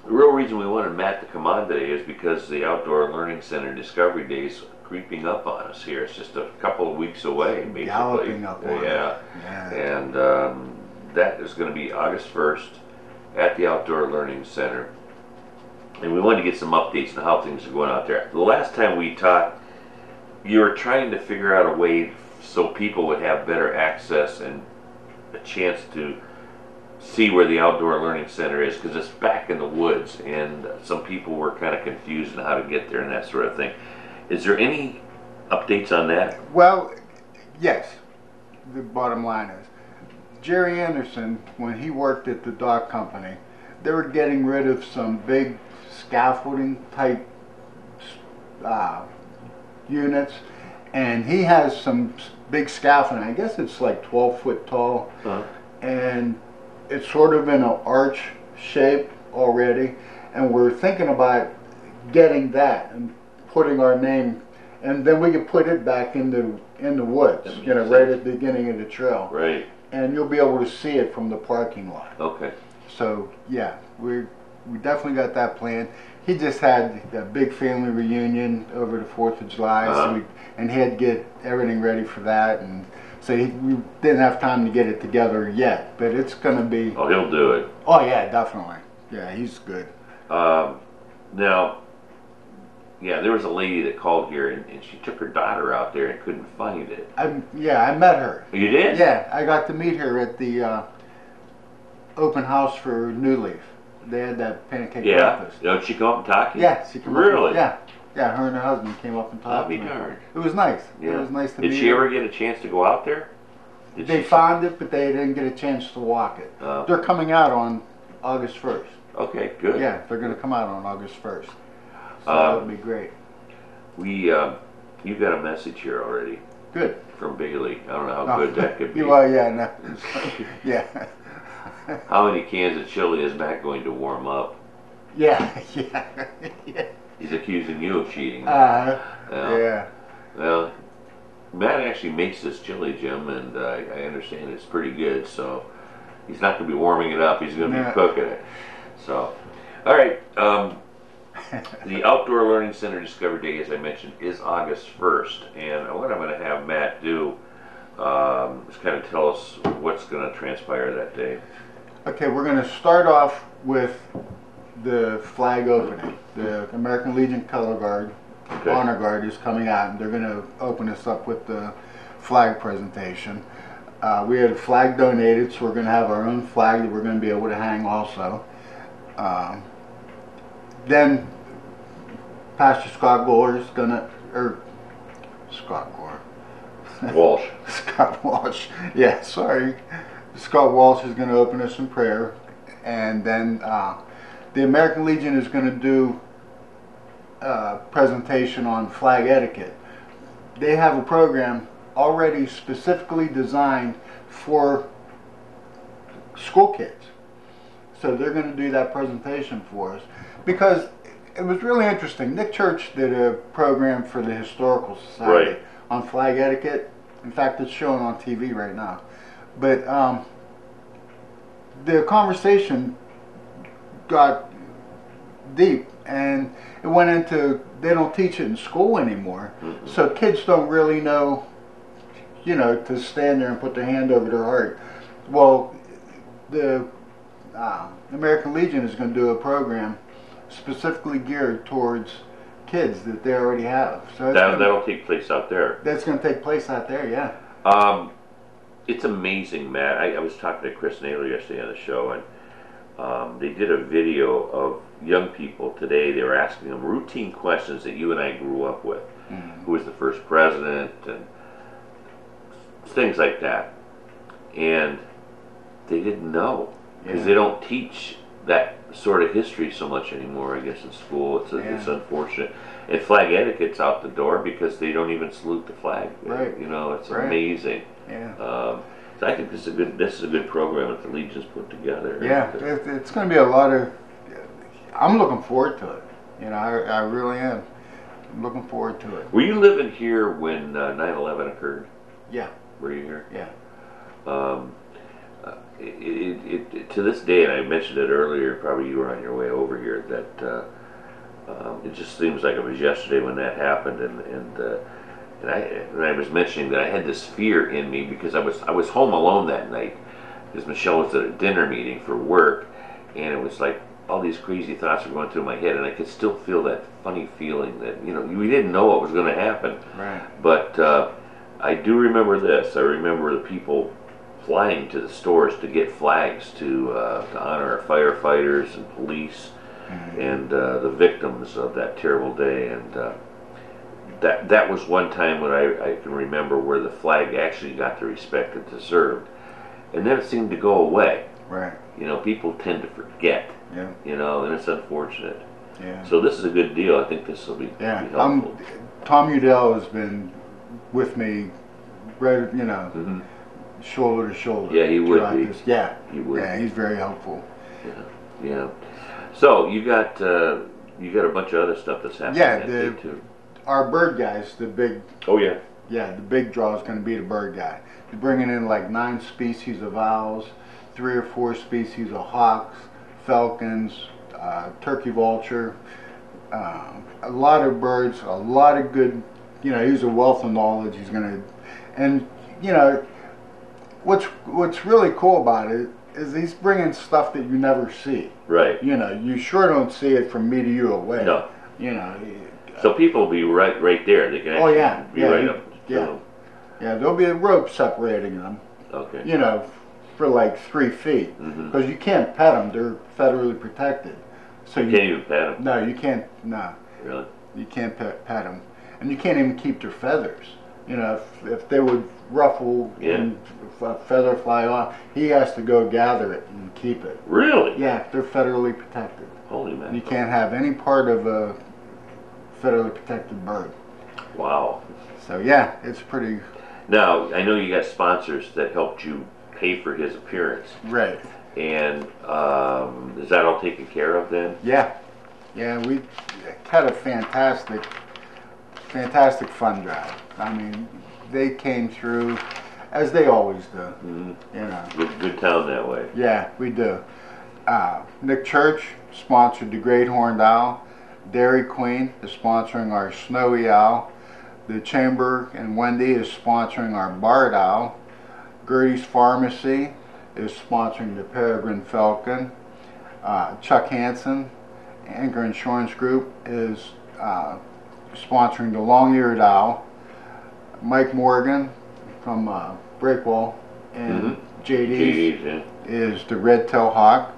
The real reason we wanted Matt to come on today is because the Outdoor Learning Center Discovery Day is creeping up on us here. It's just a couple of weeks away, basically. Galloping up on yeah. Yeah. And that is going to be August 1st at the Outdoor Learning Center. And we wanted to get some updates on how things are going out there. The last time we talked, you were trying to figure out a way so people would have better access and a chance to see where the Outdoor Learning Center is, because it's back in the woods and some people were kind of confused on how to get there and that sort of thing. Is there any updates on that? Well, yes. The bottom line is, Jerry Anderson, when he worked at the dock company, they were getting rid of some big scaffolding type units, and he has some big scaffolding. I guess it's like 12 foot tall, and it's sort of in an arch shape already, and we're thinking about getting that and putting our name, and then we can put it back in the woods, you know, right at the beginning of the trail. Right. And you'll be able to see it from the parking lot. Okay. So yeah, we definitely got that planned. He just had a big family reunion over the 4th of July, and he had to get everything ready for that, and so we didn't have time to get it together yet, but it's going to be... Oh, he'll do it. Oh yeah, definitely. Yeah, he's good. Now, yeah, there was a lady that called here, and she took her daughter out there and couldn't find it. Yeah, I met her. You did? Yeah, I got to meet her at the open house for New Leaf. They had that pancake breakfast. Don't she come up and talk to you? Yeah, she came Really? up. Yeah, her and her husband came up and talked I'll be to me. darned. It was nice. Yeah. It was nice to meet her. Did she ever get a chance to go out there? They found it, but they didn't get a chance to walk it. They're coming out on August 1st. Okay, good. Yeah, they're going to come out on August 1st. So that would be great. You got a message here already. Good. From Bailey. I don't know how good that could be. Well, yeah, no. Yeah. How many cans of chili is Matt going to warm up? Yeah. He's accusing you of cheating. Yeah. Well, Matt actually makes this chili, Jim, and I understand it's pretty good, so he's not going to be warming it up. He's going to be cooking it. So, all right. The Outdoor Learning Center Discovery Day, as I mentioned, is August 1st, and what I'm going to have Matt do is kind of tell us what's going to transpire that day. Okay, we're going to start off with the flag opening. The American Legion Color Guard, Honor Guard is coming out, and they're going to open us up with the flag presentation. We had a flag donated, so we're going to have our own flag that we're going to be able to hang also. Then Pastor Scott Gore is going to, Scott Gore. Walsh. Scott Walsh. Yeah, sorry. Scott Walsh is going to open us in prayer. And then the American Legion is going to do a presentation on flag etiquette. They have a program already specifically designed for school kids. So they're going to do that presentation for us. Because it was really interesting. Nick Church did a program for the Historical Society on flag etiquette. In fact, it's showing on TV right now. But the conversation got deep, and it went into, they don't teach it in school anymore. So kids don't really know, you know, to stand there and put their hand over their heart. Well, the American Legion is going to do a program specifically geared towards kids that they already have. So that'll take place out there. That's going to take place out there, yeah. It's amazing, Matt. I was talking to Chris Naylor yesterday on the show, and they did a video of young people today. They were asking them routine questions that you and I grew up with. Who was the first president and things like that. And they didn't know, because they don't teach that sort of history so much anymore, I guess, in school. It's unfortunate. And flag etiquette's out the door because they don't even salute the flag. Right. You know, it's amazing. Yeah. So I think this is a good program that the Legion's put together. Yeah, it's going to be a lot of. I'm looking forward to it. You know, I really am. I'm looking forward to it. Were you living here when 9/11 occurred? Yeah. Were you here? Yeah. to this day, and I mentioned it earlier, probably you were on your way over here, that it just seems like it was yesterday when that happened, and I was mentioning that I had this fear in me because I was home alone that night because Michelle was at a dinner meeting for work, and it was like all these crazy thoughts were going through my head, and I could still feel that funny feeling that, you know, we didn't know what was going to happen. Right. But I do remember this. I remember the people flying to the stores to get flags to honor our firefighters and police and the victims of that terrible day. And that was one time when I can remember where the flag actually got the respect it deserved. And then it seemed to go away. Right. You know, people tend to forget. Yeah. You know, and it's unfortunate. Yeah. So this is a good deal. I think this will be, be helpful. Tom Udell has been with me, right, you know, shoulder to shoulder. Yeah, he would be. This. Yeah, he would. Yeah, he's very helpful. Yeah, yeah. So you got a bunch of other stuff that's happening that day too. Our bird guys, the big. Oh yeah. Yeah, the big draw is going to be the bird guy. He's bringing in like 9 species of owls, 3 or 4 species of hawks, falcons, turkey vulture, a lot of birds, a lot of good, you know, he's a wealth of knowledge. He's going to, and you know, what's really cool about it is he's bringing stuff that you never see. Right. You know, you sure don't see it from me to you away. No. You know. So people will be right there. They can actually be right up. Yeah. Yeah, there'll be a rope separating them. Okay. You know, for like 3 feet, because you can't pet them; they're federally protected. So you can't even pet them. No, you can't. No. Really? You can't pet them, and you can't even keep their feathers. You know, if they would ruffle and a feather fly off, he has to go gather it and keep it. Really? Yeah, they're federally protected. Holy man! You can't have any part of a federally protected bird. Wow. So yeah, it's pretty. Now I know you got sponsors that helped you pay for his appearance. Right. And is that all taken care of then? Yeah. Yeah, we had a fantastic fun drive. I mean, they came through as they always do. You know. Good town that way. Yeah, we do. Nick Church sponsored the Great Horned Owl. Dairy Queen is sponsoring our Snowy Owl. The Chamber and Wendy is sponsoring our Barred Owl. Gertie's Pharmacy is sponsoring the Peregrine Falcon. Chuck Hansen, Anchor Insurance Group, is sponsoring the Long-Eared Owl. Mike Morgan from Breakwall and JD's is the Red-Tailed Hawk.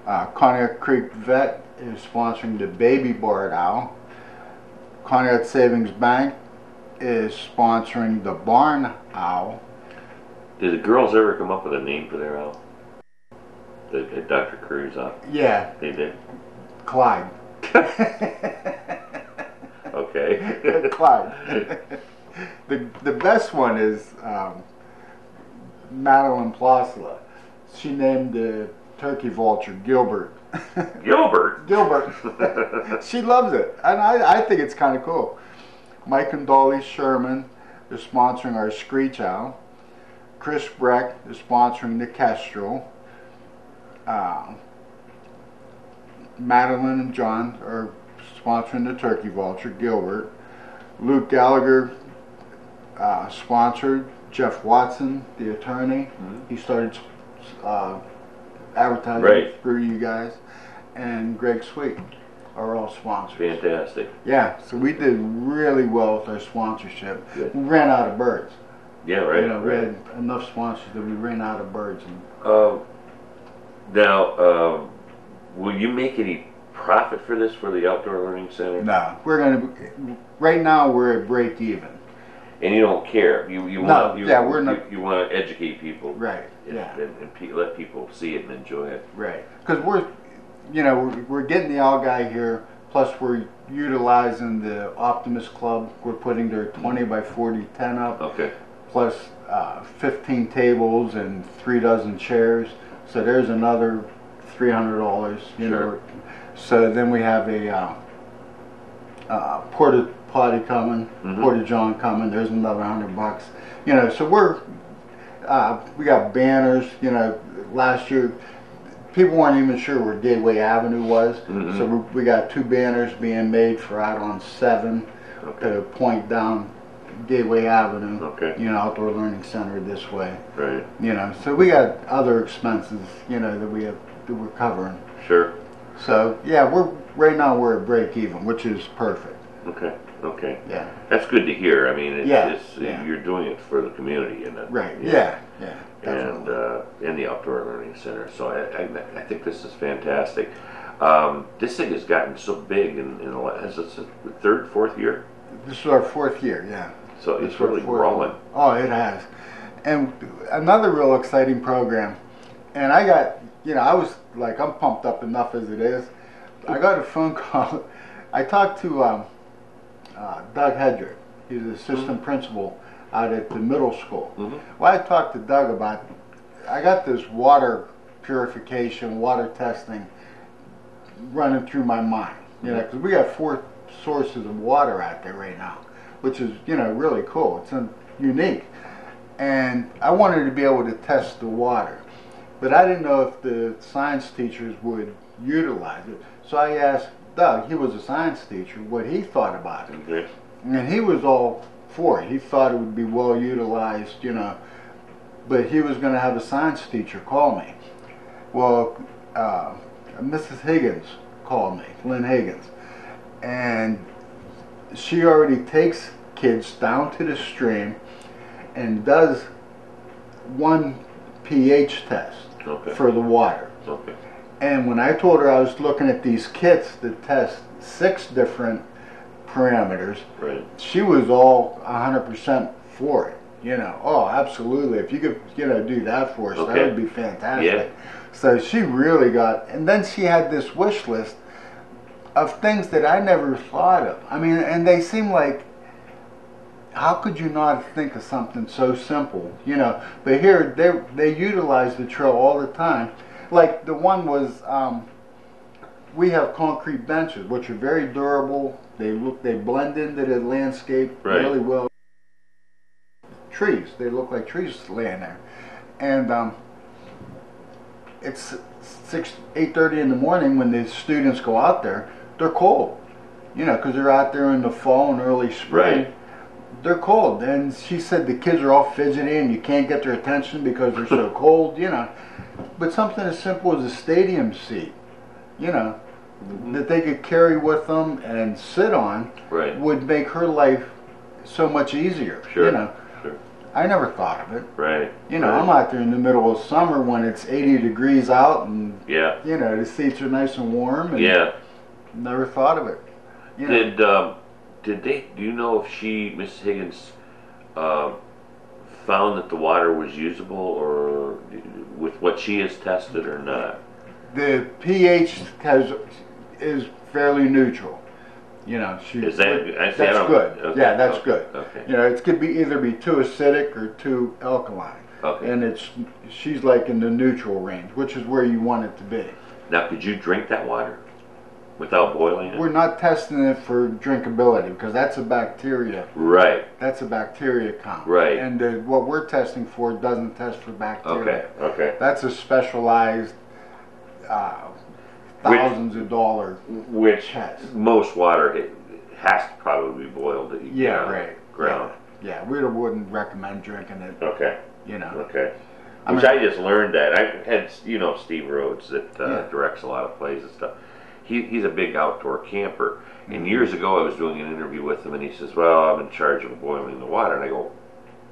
Conneaut Creek Vet is sponsoring the Baby Barred Owl. Conneaut Savings Bank is sponsoring the Barn Owl. Did the girls ever come up with a name for their owl? At Dr. Curry's office? Yeah. They did? Clyde. Okay. Clyde. The best one is Madeline Plosla. She named the turkey vulture Gilbert. Gilbert? Gilbert. She loves it. And I think it's kind of cool. Mike and Dolly Sherman is sponsoring our Screech Owl. Chris Breck is sponsoring the Kestrel. Madeline and John are sponsoring the turkey vulture, Gilbert. Luke Gallagher sponsored Jeff Watson, the attorney. He started advertising through you guys. And Greg Sweet are all sponsors. Fantastic. Yeah, so we did really well with our sponsorship. Good. We ran out of birds. Yeah, right. You know, we had enough sponsors that we ran out of birds. Now, will you make any profit for this for the Outdoor Learning Center? No, we're gonna. Right now, we're at break even. And you don't care. You want to educate people. Right. And, yeah. And let people see it and enjoy it. Right. Because we're getting the owl guy here. Plus, we're utilizing the Optimist Club. We're putting their 20 by 40 tent up. Okay. Plus 15 tables and 3 dozen chairs. So there's another $300. You know. So then we have a porta potty coming, porta john coming. There's another $100. You know. So we got banners. You know, last year, people weren't even sure where Gateway Avenue was, Mm-hmm. so we got 2 banners being made for out on 7 Okay. to point down Gateway Avenue. Okay. You know, Outdoor Learning Center this way. Right. You know, so we got other expenses, you know, that we're covering. Sure. So yeah, right now we're at break even, which is perfect. Okay. Okay. Yeah. That's good to hear. I mean, Yeah. you're doing it for the community, and Right. Yeah. Definitely. and the Outdoor Learning Center. So I think this is fantastic. This thing has gotten so big in the last, it's the 3rd, 4th year. This is our 4th year. Yeah. So it's This is our really 4th growing. year. Oh, it has. And another real exciting program. And I got, you know, I was like, I'm pumped up enough as it is. I got a phone call. I talked to Doug Hedrick. He's the assistant principal out at the middle school. Well, I talked to Doug about, I got this water purification, water testing running through my mind. You know, because we got 4 sources of water out there right now, which is, you know, really cool. It's unique. And I wanted to be able to test the water. But I didn't know if the science teachers would utilize it. So I asked Doug, he was a science teacher, what he thought about it. Okay. And he was all for it. He thought it would be well utilized, you know. But he was going to have a science teacher call me. Well, Mrs. Higgins called me, Lynn Higgins. And she already takes kids down to the stream and does 1 pH test for the water. Okay. And when I told her I was looking at these kits that test 6 different parameters, Right. she was all 100% for it. You know, oh, absolutely. If you could, you know, do that for us, that would be fantastic. Yeah. So she really got, and then she had this wish list of things that I never thought of. I mean, and they seem like, how could you not think of something so simple, you know? But here, they utilize the trail all the time. Like the one was, we have concrete benches, which are very durable. They blend into the landscape really well. Trees, they look like trees laying there. And it's 8:30 in the morning when the students go out there. They're cold, you know, because they're out there in the fall and early spring. Right. They're cold, and she said the kids are all fidgety and you can't get their attention because they're so cold, you know. But something as simple as a stadium seat, you know, that they could carry with them and sit on would make her life so much easier, you know. Sure. I never thought of it. Right. You know, I'm out there in the middle of summer when it's 80 degrees out and, you know, the seats are nice and warm. And never thought of it. You know. Do you know if Mrs. Higgins, found that the water was usable or with what she has tested or not? The pH is fairly neutral. You know, that's good. Okay. Yeah, that's good. Okay. You know, it could be either too acidic or too alkaline. Okay. And she's like in the neutral range, which is where you want it to be. Now, could you drink that water without boiling it? We're not testing it for drinkability because that's a bacteria. Right. That's a bacteria count. Right. And what we're testing for doesn't test for bacteria. Okay. Okay. That's a specialized thousands of dollar test. Most water it has to probably be boiled to ground. Yeah, we wouldn't recommend drinking it. Okay. You know. Okay. I just learned that. I had, you know, Steve Rhodes that directs a lot of plays and stuff. He's a big outdoor camper. And years ago I was doing an interview with him and he says, well, I'm in charge of boiling the water. And I go,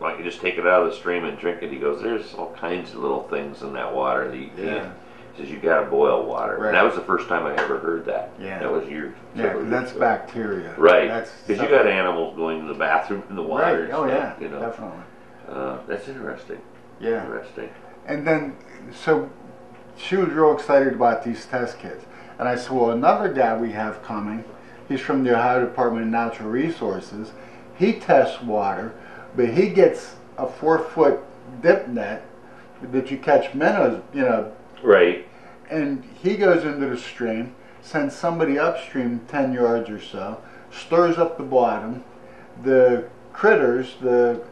well, you just take it out of the stream and drink it. He goes, there's all kinds of little things in that water that you can't. He says, you got to boil water. Right. And that was the first time I ever heard that. Yeah. That was years. Yeah, because that's bacteria. Right. Because you got animals going to the bathroom in the water. Right. Oh, stuff, yeah. you know. Definitely. That's interesting. Yeah. Interesting. And then, so she was real excited about these test kits. And I said, well, another guy we have coming, he's from the Ohio Department of Natural Resources. He tests water, but he gets a 4-foot dip net that you catch minnows, you know. Right. And he goes into the stream, sends somebody upstream 10 yards or so, stirs up the bottom. The critters, the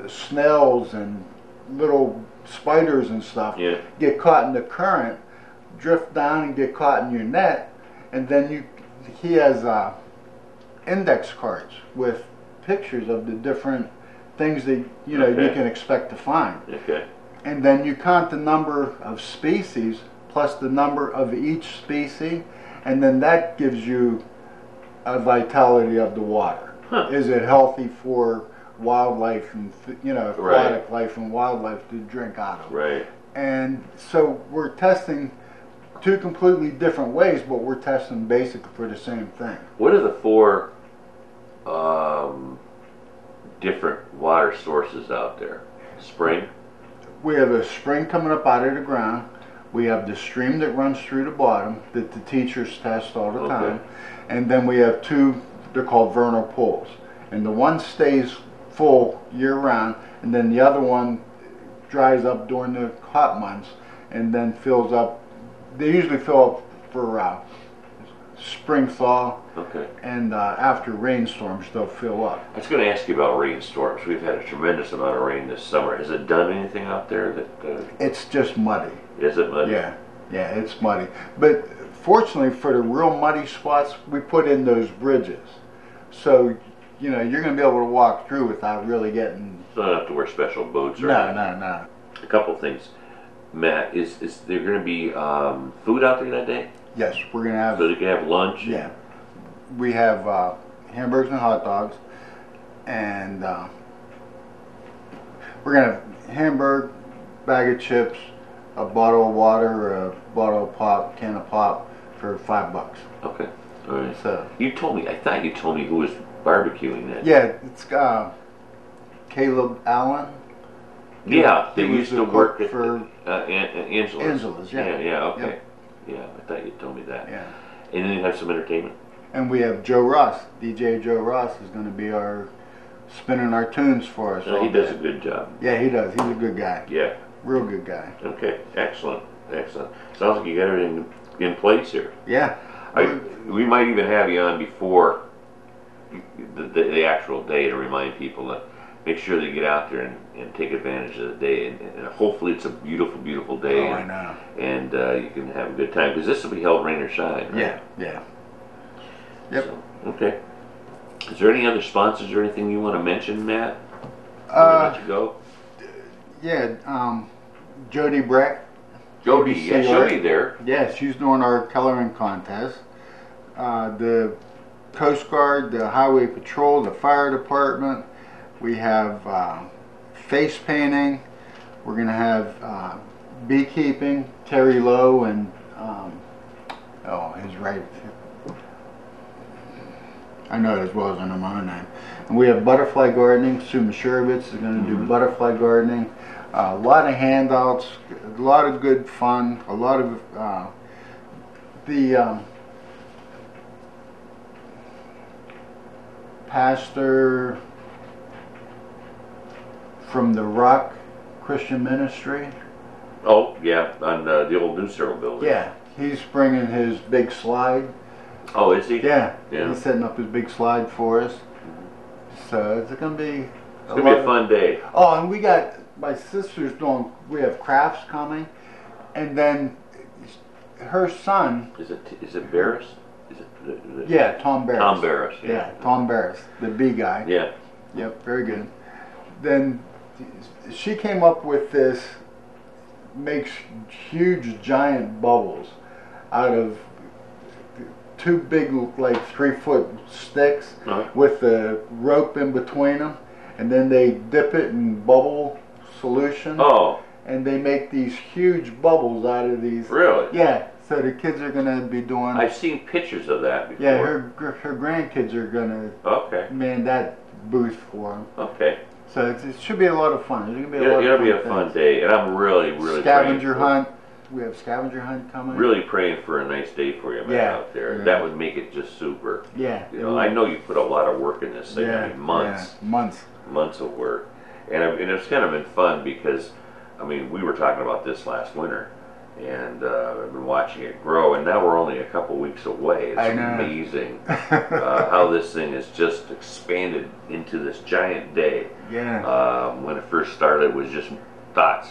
snails and little spiders and stuff Yeah. get caught in the current, drift down and get caught in your net, and then he has index cards with pictures of the different things that you Okay. can expect to find. Okay. And then you count the number of species plus the number of each species, and then that gives you a vitality of the water. Huh. Is it healthy for wildlife and aquatic Right. life and wildlife to drink out of? Right. And so we're testing two completely different ways, but we're testing basically for the same thing. What are the 4 different water sources out there? Spring? We have a spring coming up out of the ground. We have the stream that runs through the bottom that the teachers test all the Okay. time. And then we have 2, they're called vernal pools. And the one stays full year round, and then the other one dries up during the hot months and then fills up. They usually fill up for spring thaw, Okay. and after rainstorms they'll fill up. I was going to ask you about rainstorms. We've had a tremendous amount of rain this summer. Has it done anything out there that... It's just muddy. Is it muddy? Yeah, it's muddy. But fortunately for the real muddy spots, we put in those bridges. So, you're going to be able to walk through without really getting... So you don't have to wear special boots or No. A couple things. Matt, is there going to be food out there that day? Yes, we're going to have... So you can have lunch? Yeah. We have hamburgers and hot dogs. And we're going to have hamburger, bag of chips, a bottle of water, or a bottle of pop, can of pop for $5. Okay. All right. So, I thought you told me who was barbecuing that. yeah, it's Caleb Allen. Yeah, He they was used the to work cook at for Angela's. Angela's, yeah. Yeah, okay. Yep. Yeah, I thought you told me that. Yeah. And then you have some entertainment. And we have Joe Ross. DJ Joe Ross is going to be spinning our tunes for us. No, he does a good job. Yeah, he does. He's a good guy. Yeah. Real good guy. Okay, excellent. Sounds like you got everything in place here. Yeah. We might even have you on before the actual day to remind people to make sure they get out there and take advantage of the day. And hopefully it's a beautiful, beautiful day. Oh, I know. And you can have a good time, because this will be held rain or shine, right? Yeah. Yep. So, okay. Is there any other sponsors or anything you want to mention, Matt? Let you go. Yeah. Jody Breck. Jody, yeah, ABC she'll Art. be there. Yeah, she's doing our coloring contest. The Coast Guard, the Highway Patrol, the Fire Department. We have face painting. We're going to have beekeeping. Terry Lowe and his right. I know it as well as I know my own name. And we have butterfly gardening. Sue Mashurovitz is going to do butterfly gardening. A lot of handouts, a lot of good fun, a lot of the pastor from the Rock Christian Ministry. Oh, yeah, on the old New Cyril building. Yeah, he's bringing his big slide. Oh, is he? Yeah, Yeah. he's setting up his big slide for us. So it's going to be It's going to be a fun day. Oh, and we got my sister's doing. We have crafts coming, and then her son. Is it Barris? Is it? Yeah, Tom Barris. Tom Barris. Yeah, Tom Barris, the bee guy. Yeah. Yep, very good. Then she came up with this. Makes huge, giant bubbles out of two big, like 3-foot sticks with the rope in between them, and then they dip it in bubble solution. Oh. And they make these huge bubbles out of these. Really? Yeah. So the kids are going to be doing. I've seen pictures of that before. Yeah, her grandkids are going to man that booth for them. Okay. So it should be a lot of fun. It's going to be It'll be a fun day, and I'm really scavenger hunt. We have scavenger hunt coming. Really praying for a nice day for you, man, out there. Yeah. That would make it just super. Yeah. You know, I know you put a lot of work in this thing. I mean, months. Yeah, months of work, and it's kind of been fun because, I mean, we were talking about this last winter, and I've been watching it grow, and now we're only a couple weeks away. It's amazing how this thing has just expanded into this giant day. Yeah. When it first started, it was just thoughts,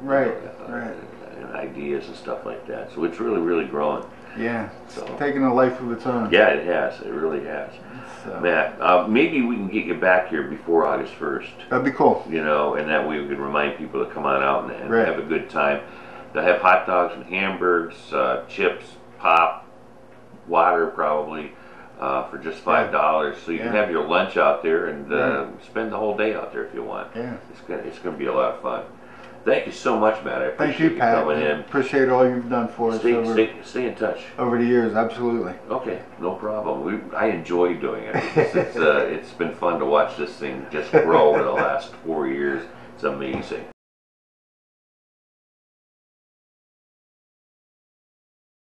Right, right. and ideas and stuff like that. So it's really growing. Yeah, So it's taken a life of its own. yeah, it has. It really has. So, Matt, maybe we can get you back here before August 1st. that'd be cool. You know, and that way we can remind people to come on out and Right. have a good time. They'll have hot dogs and hamburgers, chips, pop, water probably, for just $5. So you can have your lunch out there and spend the whole day out there if you want. Yeah. It's gonna be a lot of fun. Thank you so much, Matt. I Thank appreciate you, Pat. coming in. Appreciate all you've done for us Stay in touch. over the years. Absolutely. Okay, no problem. I enjoy doing it. It's been fun to watch this thing just grow over the last 4 years. It's amazing.